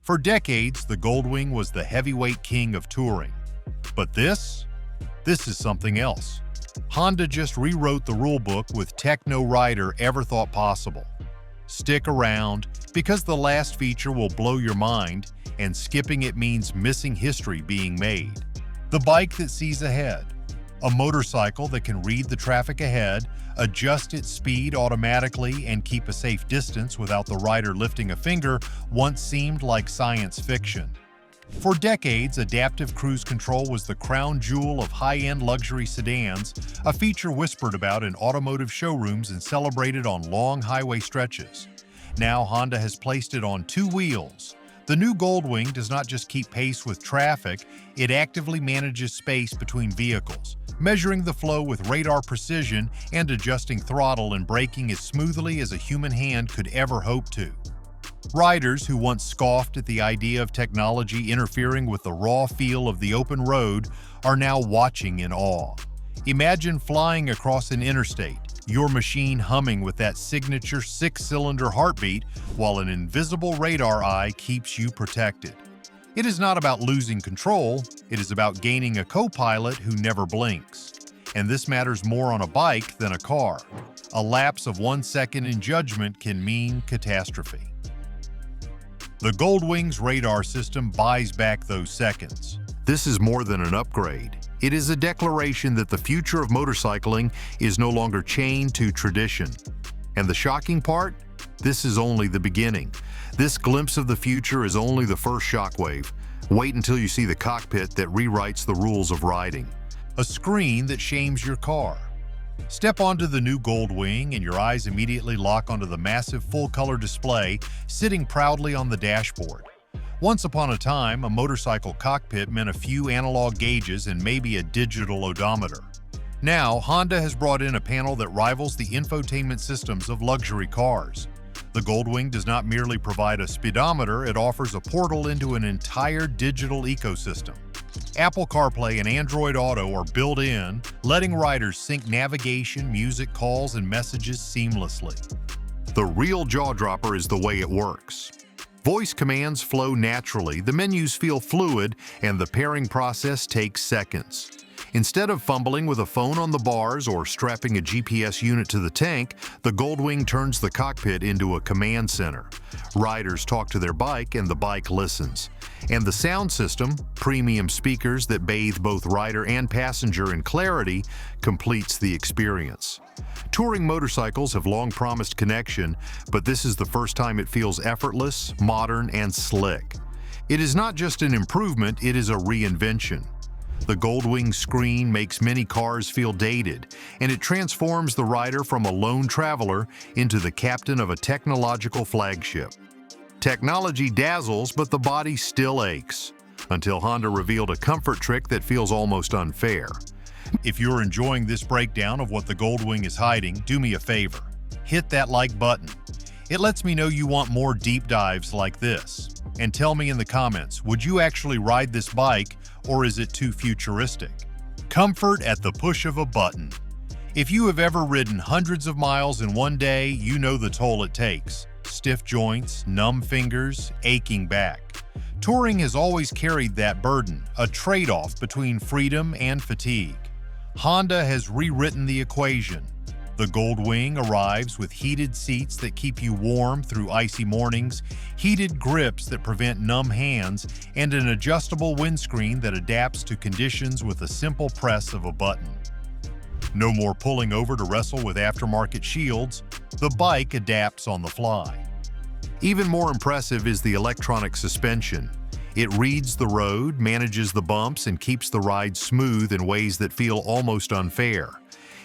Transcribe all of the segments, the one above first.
For decades, the Goldwing was the heavyweight king of touring. But this is something else. Honda just rewrote the rulebook with tech no rider ever thought possible. Stick around, because the last feature will blow your mind, and skipping it means missing history being made. The bike that sees ahead. A motorcycle that can read the traffic ahead, adjust its speed automatically, and keep a safe distance without the rider lifting a finger once seemed like science fiction. For decades, adaptive cruise control was the crown jewel of high-end luxury sedans, a feature whispered about in automotive showrooms and celebrated on long highway stretches. Now Honda has placed it on two wheels. The new Goldwing does not just keep pace with traffic, it actively manages space between vehicles, measuring the flow with radar precision and adjusting throttle and braking as smoothly as a human hand could ever hope to. Riders who once scoffed at the idea of technology interfering with the raw feel of the open road are now watching in awe. Imagine flying across an interstate, your machine humming with that signature six-cylinder heartbeat while an invisible radar eye keeps you protected. It is not about losing control, it is about gaining a co-pilot who never blinks. And this matters more on a bike than a car. A lapse of 1 second in judgment can mean catastrophe. The Goldwing's radar system buys back those seconds. This is more than an upgrade. It is a declaration that the future of motorcycling is no longer chained to tradition. And the shocking part? This is only the beginning. This glimpse of the future is only the first shockwave. Wait until you see the cockpit that rewrites the rules of riding. A screen that shames your car. Step onto the new Goldwing and your eyes immediately lock onto the massive full-color display sitting proudly on the dashboard. Once upon a time, a motorcycle cockpit meant a few analog gauges and maybe a digital odometer. Now, Honda has brought in a panel that rivals the infotainment systems of luxury cars. The Goldwing does not merely provide a speedometer, it offers a portal into an entire digital ecosystem. Apple CarPlay and Android Auto are built in, letting riders sync navigation, music, calls, and messages seamlessly. The real jaw-dropper is the way it works. Voice commands flow naturally, the menus feel fluid, and the pairing process takes seconds. Instead of fumbling with a phone on the bars or strapping a GPS unit to the tank, the Goldwing turns the cockpit into a command center. Riders talk to their bike and the bike listens. And the sound system, premium speakers that bathe both rider and passenger in clarity, completes the experience. Touring motorcycles have long promised connection, but this is the first time it feels effortless, modern, and slick. It is not just an improvement, it is a reinvention. The Goldwing screen makes many cars feel dated, and it transforms the rider from a lone traveler into the captain of a technological flagship. Technology dazzles, but the body still aches, until Honda revealed a comfort trick that feels almost unfair. If you're enjoying this breakdown of what the Goldwing is hiding, do me a favor. Hit that like button. It lets me know you want more deep dives like this. And tell me in the comments, would you actually ride this bike, or is it too futuristic? Comfort at the push of a button. If you have ever ridden hundreds of miles in one day, you know the toll it takes. Stiff joints, numb fingers, aching back. Touring has always carried that burden, a trade-off between freedom and fatigue. Honda has rewritten the equation. The Goldwing arrives with heated seats that keep you warm through icy mornings, heated grips that prevent numb hands, and an adjustable windscreen that adapts to conditions with a simple press of a button. No more pulling over to wrestle with aftermarket shields, the bike adapts on the fly. Even more impressive is the electronic suspension. It reads the road, manages the bumps, and keeps the ride smooth in ways that feel almost unfair.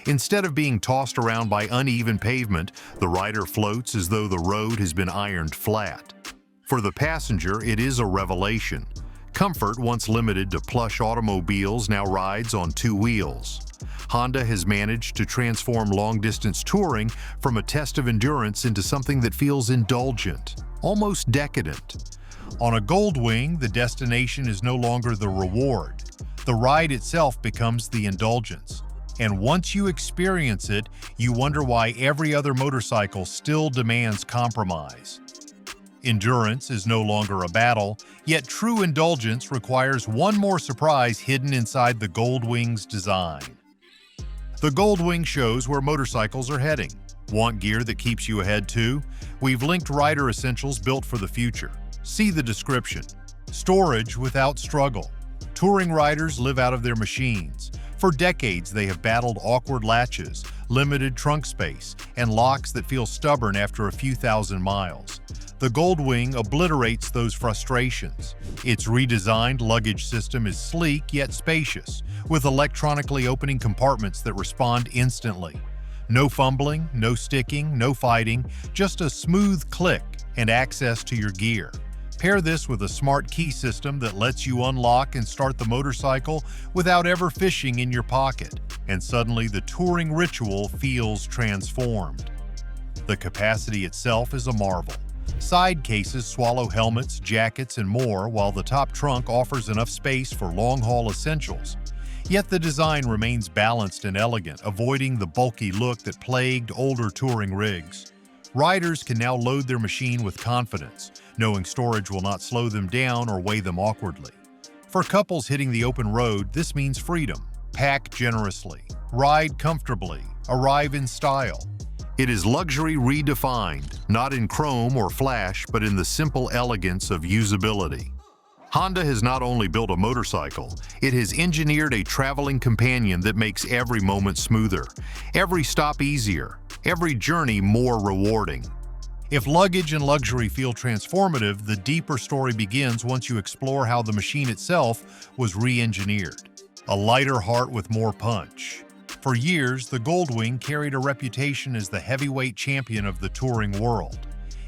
Instead of being tossed around by uneven pavement, the rider floats as though the road has been ironed flat. For the passenger, it is a revelation. Comfort, once limited to plush automobiles, now rides on two wheels. Honda has managed to transform long-distance touring from a test of endurance into something that feels indulgent, almost decadent. On a Goldwing, the destination is no longer the reward. The ride itself becomes the indulgence. And once you experience it, you wonder why every other motorcycle still demands compromise. Endurance is no longer a battle, yet true indulgence requires one more surprise hidden inside the Goldwing's design. The Goldwing shows where motorcycles are heading. Want gear that keeps you ahead too? We've linked rider essentials built for the future. See the description. Storage without struggle. Touring riders live out of their machines. For decades, they have battled awkward latches, limited trunk space, and locks that feel stubborn after a few thousand miles. The Goldwing obliterates those frustrations. Its redesigned luggage system is sleek yet spacious, with electronically opening compartments that respond instantly. No fumbling, no sticking, no fighting, just a smooth click and access to your gear. Pair this with a smart key system that lets you unlock and start the motorcycle without ever fishing in your pocket, and suddenly the touring ritual feels transformed. The capacity itself is a marvel. Side cases swallow helmets, jackets, and more, while the top trunk offers enough space for long-haul essentials. Yet the design remains balanced and elegant, avoiding the bulky look that plagued older touring rigs. Riders can now load their machine with confidence, knowing storage will not slow them down or weigh them awkwardly. For couples hitting the open road, this means freedom. Pack generously, ride comfortably, arrive in style. It is luxury redefined, not in chrome or flash, but in the simple elegance of usability. Honda has not only built a motorcycle, it has engineered a traveling companion that makes every moment smoother, every stop easier, every journey more rewarding. If luggage and luxury feel transformative, the deeper story begins once you explore how the machine itself was re-engineered. A lighter heart with more punch. For years, the Goldwing carried a reputation as the heavyweight champion of the touring world.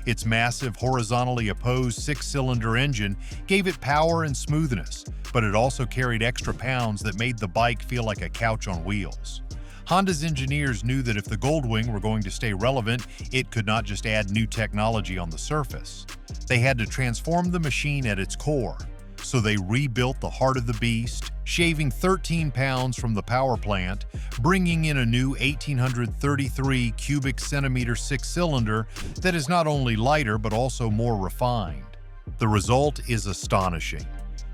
Its massive, horizontally opposed six-cylinder engine gave it power and smoothness, but it also carried extra pounds that made the bike feel like a couch on wheels. Honda's engineers knew that if the Goldwing were going to stay relevant, it could not just add new technology on the surface. They had to transform the machine at its core. So they rebuilt the heart of the beast, shaving 13 pounds from the power plant, bringing in a new 1,833 cubic centimeter six-cylinder that is not only lighter but also more refined. The result is astonishing.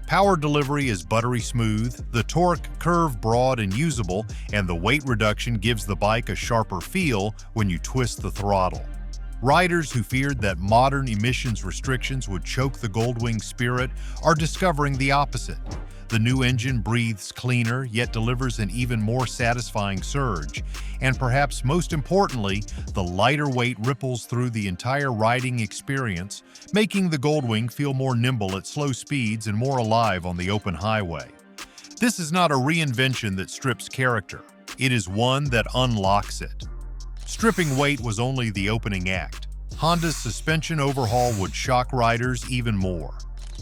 Power delivery is buttery smooth, the torque curve broad and usable, and the weight reduction gives the bike a sharper feel when you twist the throttle. Riders who feared that modern emissions restrictions would choke the Goldwing spirit are discovering the opposite. The new engine breathes cleaner, yet delivers an even more satisfying surge. And perhaps most importantly, the lighter weight ripples through the entire riding experience, making the Goldwing feel more nimble at slow speeds and more alive on the open highway. This is not a reinvention that strips character. It is one that unlocks it. Stripping weight was only the opening act. Honda's suspension overhaul would shock riders even more.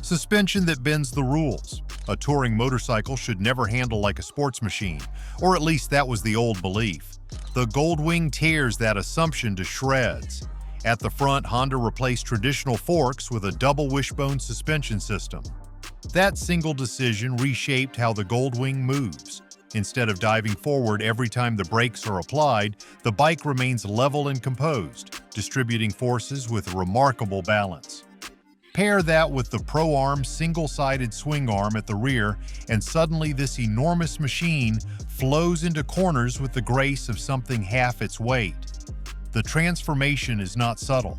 Suspension that bends the rules. A touring motorcycle should never handle like a sports machine, or at least that was the old belief. The Goldwing tears that assumption to shreds. At the front, Honda replaced traditional forks with a double wishbone suspension system. That single decision reshaped how the Goldwing moves. Instead of diving forward every time the brakes are applied, the bike remains level and composed, distributing forces with remarkable balance. Pair that with the Pro-Arm single-sided swing arm at the rear, and suddenly this enormous machine flows into corners with the grace of something half its weight. The transformation is not subtle.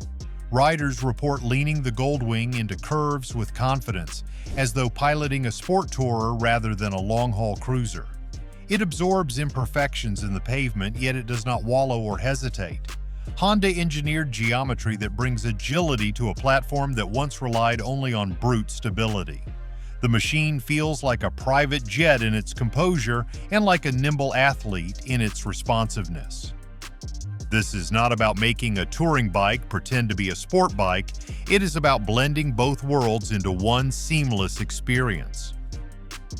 Riders report leaning the Goldwing into curves with confidence, as though piloting a sport tourer rather than a long-haul cruiser. It absorbs imperfections in the pavement, yet it does not wallow or hesitate. Honda engineered geometry that brings agility to a platform that once relied only on brute stability. The machine feels like a private jet in its composure and like a nimble athlete in its responsiveness. This is not about making a touring bike pretend to be a sport bike. It is about blending both worlds into one seamless experience.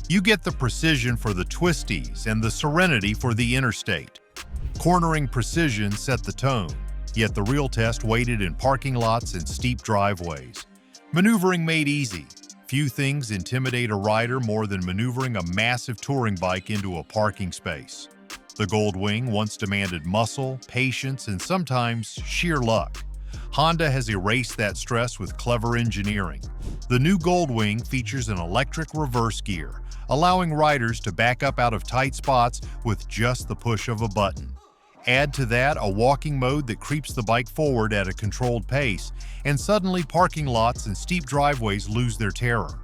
You get the precision for the twisties and the serenity for the interstate. Cornering precision set the tone, yet the real test waited in parking lots and steep driveways. Maneuvering made easy. Few things intimidate a rider more than maneuvering a massive touring bike into a parking space. The Goldwing once demanded muscle, patience, and sometimes sheer luck. Honda has erased that stress with clever engineering. The new Goldwing features an electric reverse gear, allowing riders to back up out of tight spots with just the push of a button. Add to that a walking mode that creeps the bike forward at a controlled pace, and suddenly parking lots and steep driveways lose their terror.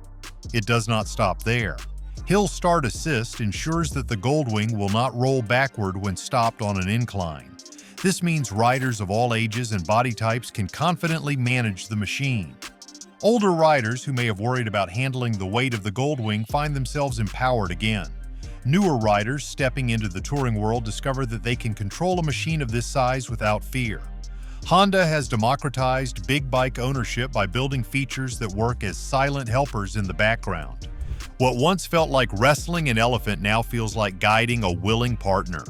It does not stop there. Hill Start Assist ensures that the Goldwing will not roll backward when stopped on an incline. This means riders of all ages and body types can confidently manage the machine. Older riders who may have worried about handling the weight of the Goldwing find themselves empowered again. Newer riders stepping into the touring world discover that they can control a machine of this size without fear. Honda has democratized big bike ownership by building features that work as silent helpers in the background. What once felt like wrestling an elephant now feels like guiding a willing partner.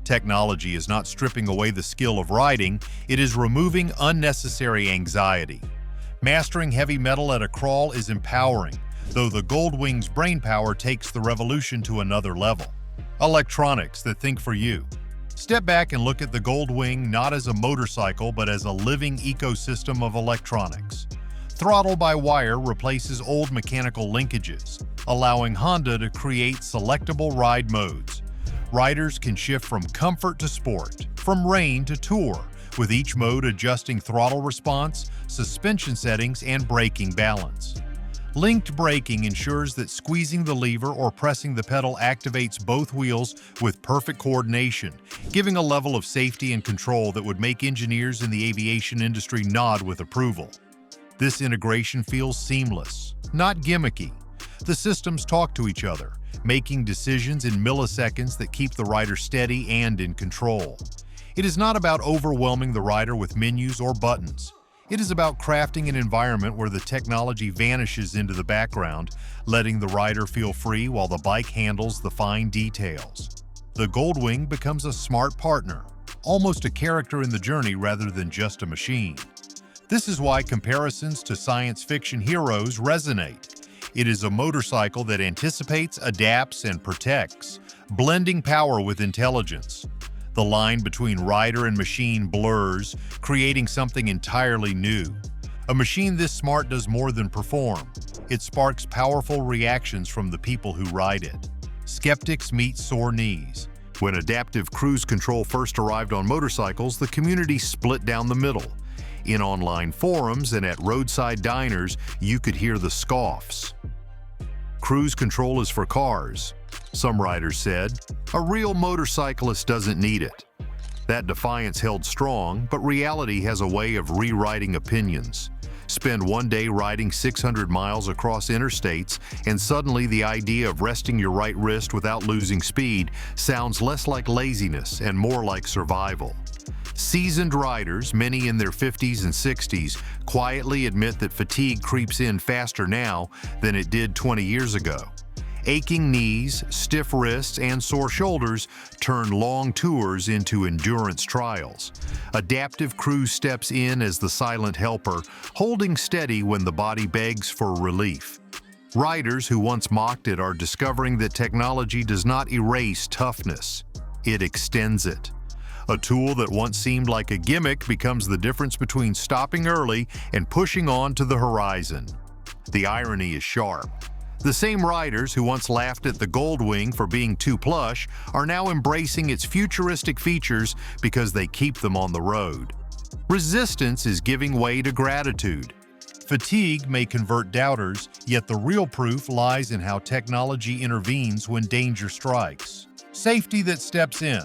Technology is not stripping away the skill of riding, it is removing unnecessary anxiety. Mastering heavy metal at a crawl is empowering, though the Goldwing's brainpower takes the revolution to another level. Electronics that think for you. Step back and look at the Goldwing not as a motorcycle but as a living ecosystem of electronics. Throttle-by-wire replaces old mechanical linkages, allowing Honda to create selectable ride modes. Riders can shift from comfort to sport, from rain to tour, with each mode adjusting throttle response, suspension settings, and braking balance. Linked braking ensures that squeezing the lever or pressing the pedal activates both wheels with perfect coordination, giving a level of safety and control that would make engineers in the aviation industry nod with approval. This integration feels seamless, not gimmicky. The systems talk to each other, making decisions in milliseconds that keep the rider steady and in control. It is not about overwhelming the rider with menus or buttons. It is about crafting an environment where the technology vanishes into the background, letting the rider feel free while the bike handles the fine details. The Goldwing becomes a smart partner, almost a character in the journey rather than just a machine. This is why comparisons to science fiction heroes resonate. It is a motorcycle that anticipates, adapts, and protects, blending power with intelligence. The line between rider and machine blurs, creating something entirely new. A machine this smart does more than perform. It sparks powerful reactions from the people who ride it. Skeptics meet sore knees. When adaptive cruise control first arrived on motorcycles, the community split down the middle. In online forums and at roadside diners, you could hear the scoffs. Cruise control is for cars, some riders said. A real motorcyclist doesn't need it. That defiance held strong, but reality has a way of rewriting opinions. Spend one day riding 600 miles across interstates, and suddenly the idea of resting your right wrist without losing speed sounds less like laziness and more like survival. Seasoned riders, many in their 50s and 60s, quietly admit that fatigue creeps in faster now than it did 20 years ago. Aching knees, stiff wrists, and sore shoulders turn long tours into endurance trials. Adaptive Cruise steps in as the silent helper, holding steady when the body begs for relief. Riders who once mocked it are discovering that technology does not erase toughness, it extends it. A tool that once seemed like a gimmick becomes the difference between stopping early and pushing on to the horizon. The irony is sharp. The same riders who once laughed at the Goldwing for being too plush are now embracing its futuristic features because they keep them on the road. Resistance is giving way to gratitude. Fatigue may convert doubters, yet the real proof lies in how technology intervenes when danger strikes. Safety that steps in.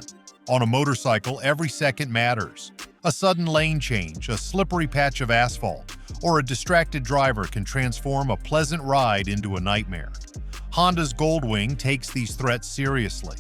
On a motorcycle, every second matters. A sudden lane change, a slippery patch of asphalt, or a distracted driver can transform a pleasant ride into a nightmare. Honda's Goldwing takes these threats seriously.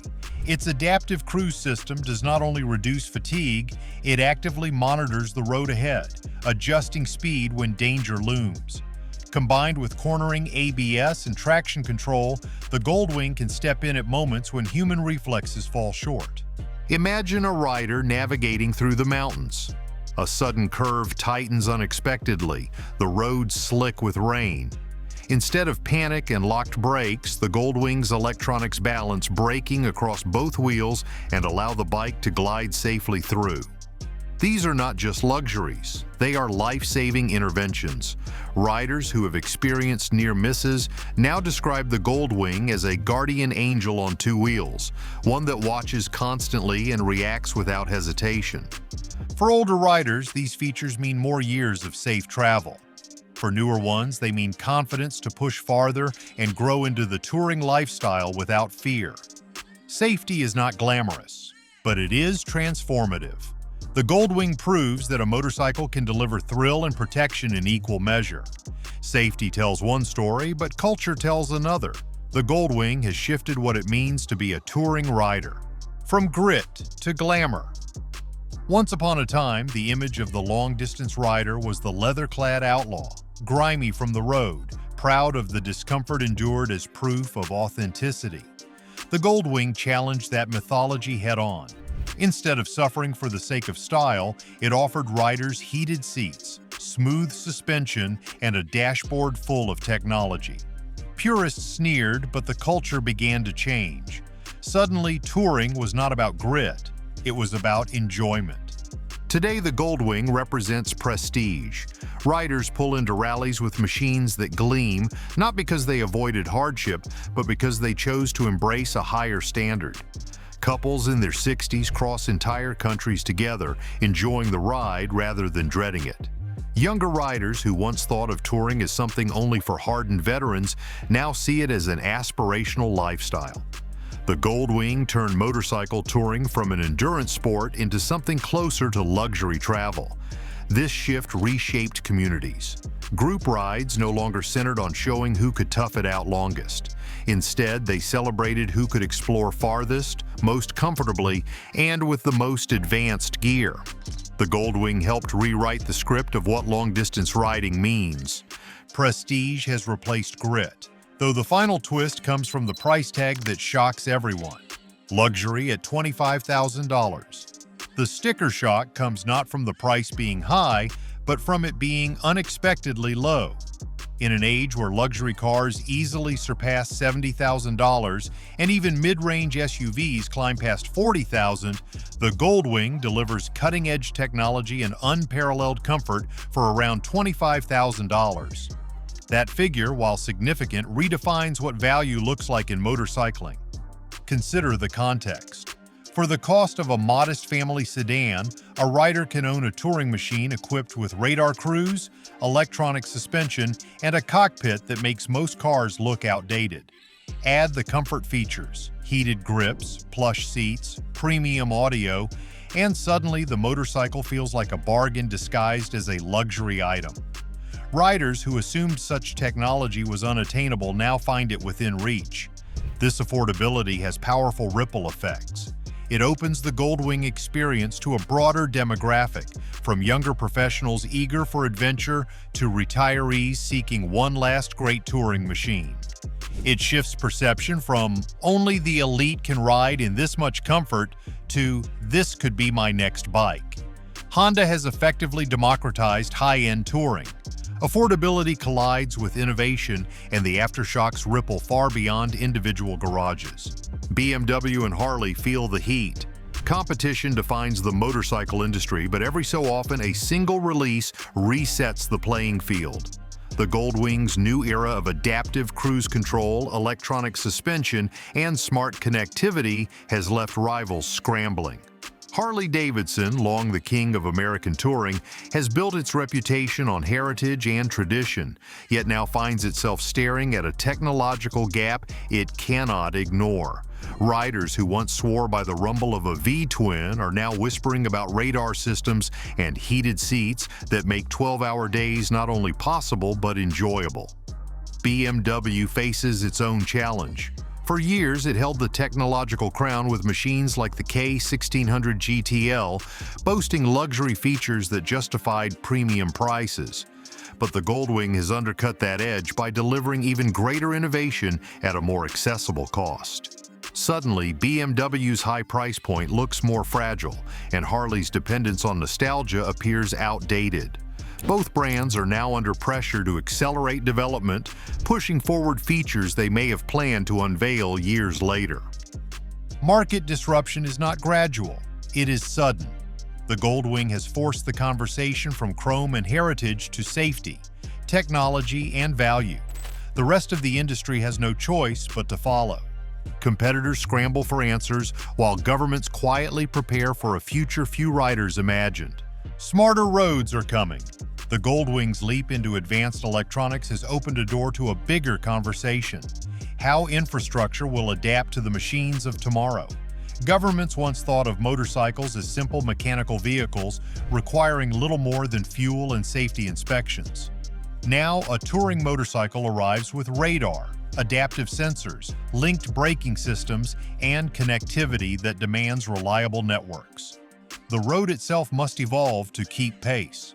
Its adaptive cruise system does not only reduce fatigue, it actively monitors the road ahead, adjusting speed when danger looms. Combined with cornering ABS and traction control, the Goldwing can step in at moments when human reflexes fall short. Imagine a rider navigating through the mountains. A sudden curve tightens unexpectedly, the road slick with rain. Instead of panic and locked brakes, the Goldwing's electronics balance braking across both wheels and allow the bike to glide safely through. These are not just luxuries, they are life-saving interventions. Riders who have experienced near misses now describe the Goldwing as a guardian angel on two wheels, one that watches constantly and reacts without hesitation. For older riders, these features mean more years of safe travel. For newer ones, they mean confidence to push farther and grow into the touring lifestyle without fear. Safety is not glamorous, but it is transformative. The Goldwing proves that a motorcycle can deliver thrill and protection in equal measure. Safety tells one story, but culture tells another. The Goldwing has shifted what it means to be a touring rider. From grit to glamour. Once upon a time, the image of the long-distance rider was the leather-clad outlaw, grimy from the road, proud of the discomfort endured as proof of authenticity. The Goldwing challenged that mythology head-on. Instead of suffering for the sake of style, it offered riders heated seats, smooth suspension, and a dashboard full of technology. Purists sneered, but the culture began to change. Suddenly, touring was not about grit, it was about enjoyment. Today, the Goldwing represents prestige. Riders pull into rallies with machines that gleam, not because they avoided hardship, but because they chose to embrace a higher standard. Couples in their 60s cross entire countries together, enjoying the ride rather than dreading it. Younger riders who once thought of touring as something only for hardened veterans now see it as an aspirational lifestyle. The Goldwing turned motorcycle touring from an endurance sport into something closer to luxury travel. This shift reshaped communities. Group rides no longer centered on showing who could tough it out longest. Instead, they celebrated who could explore farthest, most comfortably, and with the most advanced gear. The Goldwing helped rewrite the script of what long-distance riding means. Prestige has replaced grit, though the final twist comes from the price tag that shocks everyone. Luxury at $25,000. The sticker shock comes not from the price being high, but from it being unexpectedly low. In an age where luxury cars easily surpass $70,000 and even mid-range SUVs climb past $40,000, the Goldwing delivers cutting-edge technology and unparalleled comfort for around $25,000. That figure, while significant, redefines what value looks like in motorcycling. Consider the context. For the cost of a modest family sedan, a rider can own a touring machine equipped with radar cruise, electronic suspension, and a cockpit that makes most cars look outdated. Add the comfort features, heated grips, plush seats, premium audio, and suddenly the motorcycle feels like a bargain disguised as a luxury item. Riders who assumed such technology was unattainable now find it within reach. This affordability has powerful ripple effects. It opens the Goldwing experience to a broader demographic, from younger professionals eager for adventure to retirees seeking one last great touring machine. It shifts perception from only the elite can ride in this much comfort to this could be my next bike. Honda has effectively democratized high-end touring. Affordability collides with innovation, and the aftershocks ripple far beyond individual garages. BMW and Harley feel the heat. Competition defines the motorcycle industry, but every so often a single release resets the playing field. The Goldwing's new era of adaptive cruise control, electronic suspension, and smart connectivity has left rivals scrambling. Harley-Davidson, long the king of American touring, has built its reputation on heritage and tradition, yet now finds itself staring at a technological gap it cannot ignore. Riders who once swore by the rumble of a V-twin are now whispering about radar systems and heated seats that make 12-hour days not only possible but enjoyable. BMW faces its own challenge. For years, it held the technological crown with machines like the K1600 GTL, boasting luxury features that justified premium prices. But the Goldwing has undercut that edge by delivering even greater innovation at a more accessible cost. Suddenly, BMW's high price point looks more fragile, and Harley's dependence on nostalgia appears outdated. Both brands are now under pressure to accelerate development, pushing forward features they may have planned to unveil years later. Market disruption is not gradual, it is sudden. The Goldwing has forced the conversation from chrome and heritage to safety, technology, and value. The rest of the industry has no choice but to follow. Competitors scramble for answers while governments quietly prepare for a future few riders imagined. Smarter roads are coming. The Goldwing's leap into advanced electronics has opened a door to a bigger conversation: how infrastructure will adapt to the machines of tomorrow. Governments once thought of motorcycles as simple mechanical vehicles requiring little more than fuel and safety inspections. Now, a touring motorcycle arrives with radar, adaptive sensors, linked braking systems, and connectivity that demands reliable networks. The road itself must evolve to keep pace.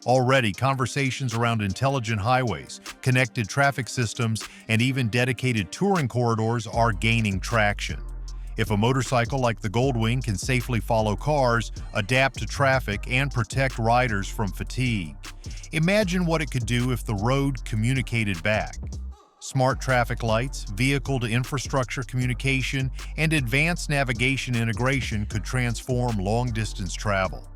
Already, conversations around intelligent highways, connected traffic systems, and even dedicated touring corridors are gaining traction. If a motorcycle like the Goldwing can safely follow cars, adapt to traffic, and protect riders from fatigue, imagine what it could do if the road communicated back. Smart traffic lights, vehicle-to-infrastructure communication, and advanced navigation integration could transform long-distance travel.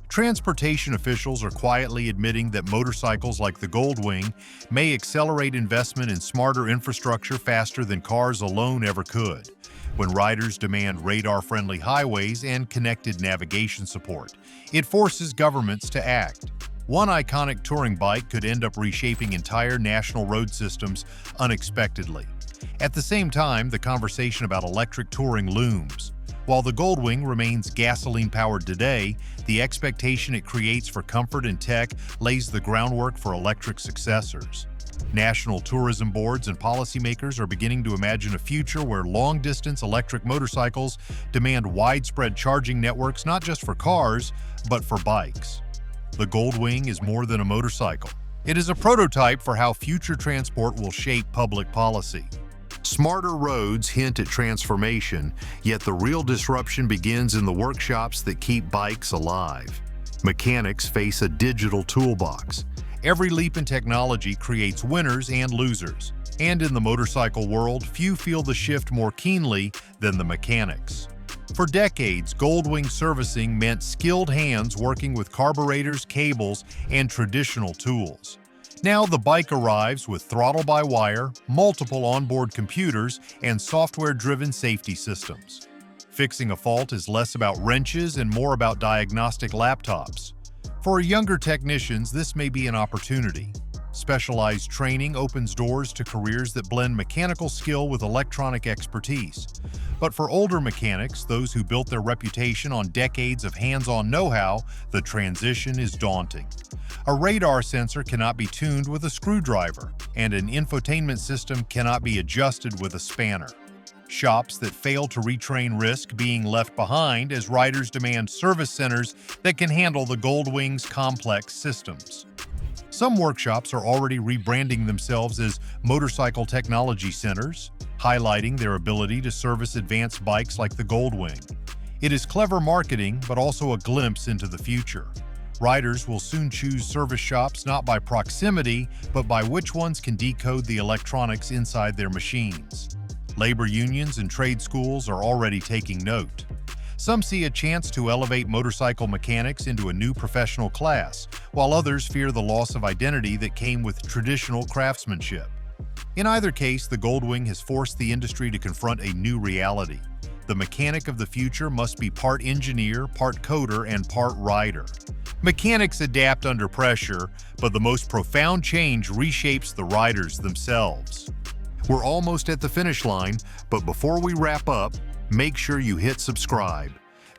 Transportation officials are quietly admitting that motorcycles like the Goldwing may accelerate investment in smarter infrastructure faster than cars alone ever could. When riders demand radar-friendly highways and connected navigation support, it forces governments to act. One iconic touring bike could end up reshaping entire national road systems unexpectedly. At the same time, the conversation about electric touring looms. While the Goldwing remains gasoline-powered today, the expectation it creates for comfort and tech lays the groundwork for electric successors. National tourism boards and policymakers are beginning to imagine a future where long-distance electric motorcycles demand widespread charging networks not just for cars, but for bikes. The Goldwing is more than a motorcycle. It is a prototype for how future transport will shape public policy. Smarter roads hint at transformation, yet the real disruption begins in the workshops that keep bikes alive. Mechanics face a digital toolbox. Every leap in technology creates winners and losers. And in the motorcycle world, few feel the shift more keenly than the mechanics. For decades, Goldwing servicing meant skilled hands working with carburetors, cables, and traditional tools. Now the bike arrives with throttle-by-wire, multiple onboard computers, and software-driven safety systems. Fixing a fault is less about wrenches and more about diagnostic laptops. For younger technicians, this may be an opportunity. Specialized training opens doors to careers that blend mechanical skill with electronic expertise. But for older mechanics, those who built their reputation on decades of hands-on know-how, the transition is daunting. A radar sensor cannot be tuned with a screwdriver, and an infotainment system cannot be adjusted with a spanner. Shops that fail to retrain risk being left behind as riders demand service centers that can handle the Goldwing's complex systems. Some workshops are already rebranding themselves as motorcycle technology centers, highlighting their ability to service advanced bikes like the Goldwing. It is clever marketing, but also a glimpse into the future. Riders will soon choose service shops not by proximity, but by which ones can decode the electronics inside their machines. Labor unions and trade schools are already taking note. Some see a chance to elevate motorcycle mechanics into a new professional class, while others fear the loss of identity that came with traditional craftsmanship. In either case, the Goldwing has forced the industry to confront a new reality. The mechanic of the future must be part engineer, part coder, and part rider. Mechanics adapt under pressure, but the most profound change reshapes the riders themselves. We're almost at the finish line, but before we wrap up, make sure you hit subscribe.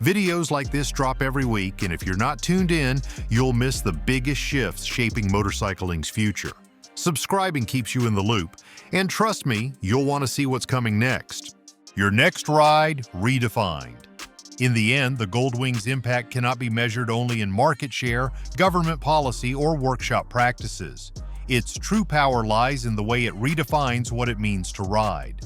Videos like this drop every week, and if you're not tuned in, you'll miss the biggest shifts shaping motorcycling's future. Subscribing keeps you in the loop, and trust me, you'll want to see what's coming next. Your next ride, redefined. In the end, the Goldwing's impact cannot be measured only in market share, government policy, or workshop practices. Its true power lies in the way it redefines what it means to ride.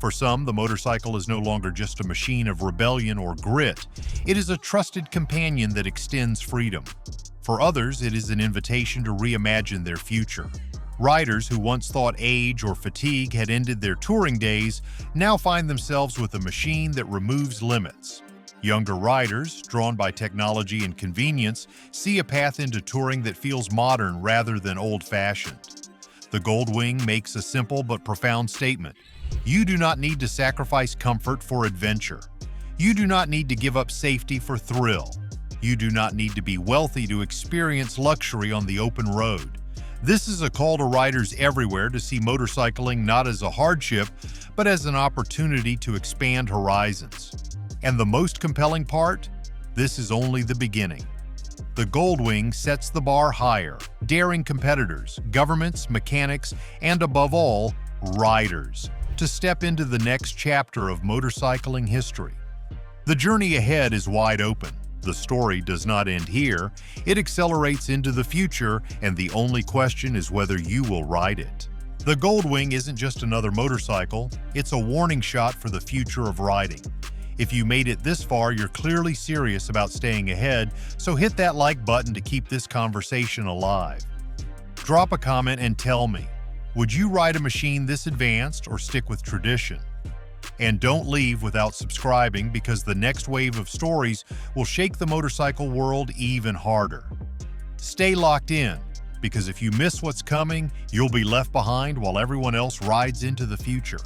For some, the motorcycle is no longer just a machine of rebellion or grit. It is a trusted companion that extends freedom. For others, it is an invitation to reimagine their future. Riders who once thought age or fatigue had ended their touring days now find themselves with a machine that removes limits. Younger riders, drawn by technology and convenience, see a path into touring that feels modern rather than old-fashioned. The Goldwing makes a simple but profound statement. You do not need to sacrifice comfort for adventure. You do not need to give up safety for thrill. You do not need to be wealthy to experience luxury on the open road. This is a call to riders everywhere to see motorcycling not as a hardship, but as an opportunity to expand horizons. And the most compelling part? This is only the beginning. The Goldwing sets the bar higher, daring competitors, governments, mechanics, and above all, riders, to step into the next chapter of motorcycling history. The journey ahead is wide open. The story does not end here. It accelerates into the future, and the only question is whether you will ride it. The Goldwing isn't just another motorcycle, it's a warning shot for the future of riding. If you made it this far, you're clearly serious about staying ahead, so hit that like button to keep this conversation alive. Drop a comment and tell me, would you ride a machine this advanced or stick with tradition? And don't leave without subscribing, because the next wave of stories will shake the motorcycle world even harder. Stay locked in, because if you miss what's coming, you'll be left behind while everyone else rides into the future.